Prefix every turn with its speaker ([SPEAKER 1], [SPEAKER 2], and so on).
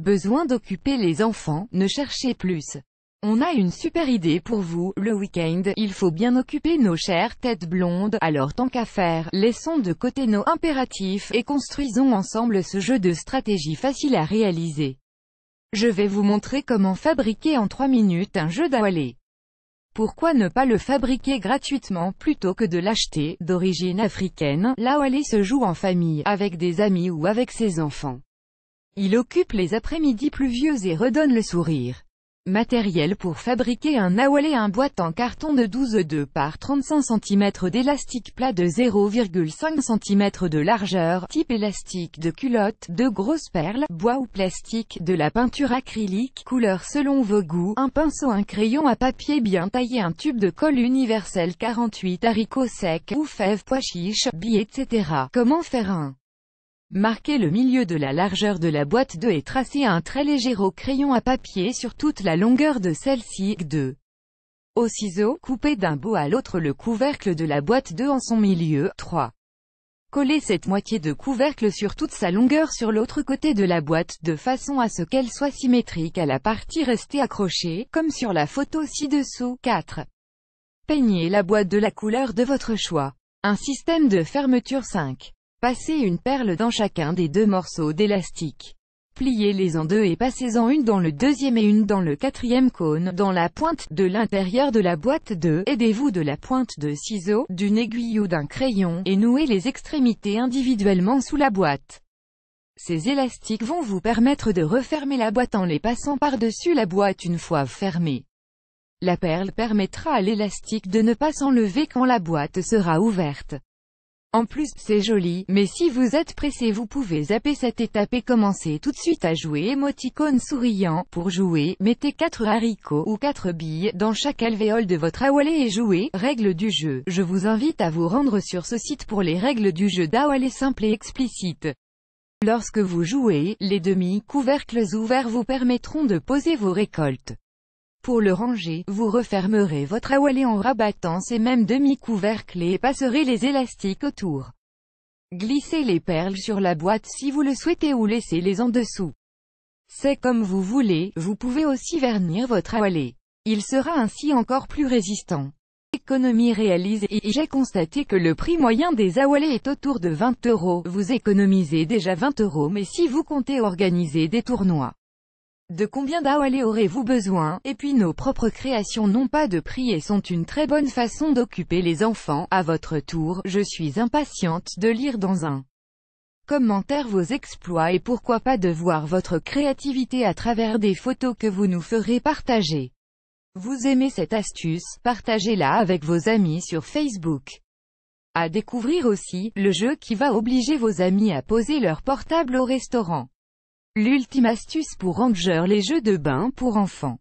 [SPEAKER 1] Besoin d'occuper les enfants, ne cherchez plus. On a une super idée pour vous, le week-end, il faut bien occuper nos chères têtes blondes, alors tant qu'à faire, laissons de côté nos impératifs, et construisons ensemble ce jeu de stratégie facile à réaliser. Je vais vous montrer comment fabriquer en 3 minutes un jeu d'awalé. Pourquoi ne pas le fabriquer gratuitement plutôt que de l'acheter? D'origine africaine, l'awalé se joue en famille, avec des amis ou avec ses enfants. Il occupe les après-midi pluvieux et redonne le sourire. Matériel pour fabriquer un awalé: un boîte en carton de 12,2 par 35 cm d'élastique plat de 0,5 cm de largeur, type élastique de culotte, de grosses perles, bois ou plastique, de la peinture acrylique, couleur selon vos goûts, un pinceau, un crayon à papier bien taillé, un tube de colle universel 48, haricots secs, ou fèves, pois chiches, billes, etc. Comment faire un? Marquez le milieu de la largeur de la boîte 2 et tracez un trait léger au crayon à papier sur toute la longueur de celle-ci. 2. Au ciseau, coupez d'un bout à l'autre le couvercle de la boîte 2 en son milieu. 3. Collez cette moitié de couvercle sur toute sa longueur sur l'autre côté de la boîte, de façon à ce qu'elle soit symétrique à la partie restée accrochée, comme sur la photo ci-dessous. 4. Peignez la boîte de la couleur de votre choix. Un système de fermeture. 5. Passez une perle dans chacun des 2 morceaux d'élastique. Pliez-les en 2 et passez-en une dans le deuxième et une dans le quatrième cône, dans la pointe de l'intérieur de la boîte 2. Aidez-vous de la pointe de ciseaux, d'une aiguille ou d'un crayon, et nouez les extrémités individuellement sous la boîte. Ces élastiques vont vous permettre de refermer la boîte en les passant par-dessus la boîte une fois fermée. La perle permettra à l'élastique de ne pas s'enlever quand la boîte sera ouverte. En plus, c'est joli, mais si vous êtes pressé, vous pouvez zapper cette étape et commencer tout de suite à jouer. Émoticône souriant. Pour jouer, mettez 4 haricots ou 4 billes dans chaque alvéole de votre awalé et jouez. Règles du jeu. Je vous invite à vous rendre sur ce site pour les règles du jeu d'awalé simple et explicite. Lorsque vous jouez, les demi-couvercles ouverts vous permettront de poser vos récoltes. Pour le ranger, vous refermerez votre awalé en rabattant ces mêmes demi-couvercles et passerez les élastiques autour. Glissez les perles sur la boîte si vous le souhaitez ou laissez-les en dessous. C'est comme vous voulez, vous pouvez aussi vernir votre awalé. Il sera ainsi encore plus résistant. Économie réalisée. J'ai constaté que le prix moyen des awalés est autour de 20 €. Vous économisez déjà 20 €, mais si vous comptez organiser des tournois, de combien d'awalé aurez-vous besoin? Et puis nos propres créations n'ont pas de prix et sont une très bonne façon d'occuper les enfants. À votre tour, je suis impatiente de lire dans un commentaire vos exploits et pourquoi pas de voir votre créativité à travers des photos que vous nous ferez partager. Vous aimez cette astuce? Partagez-la avec vos amis sur Facebook. À découvrir aussi, le jeu qui va obliger vos amis à poser leur portable au restaurant. L'ultime astuce pour ranger les jeux de bain pour enfants.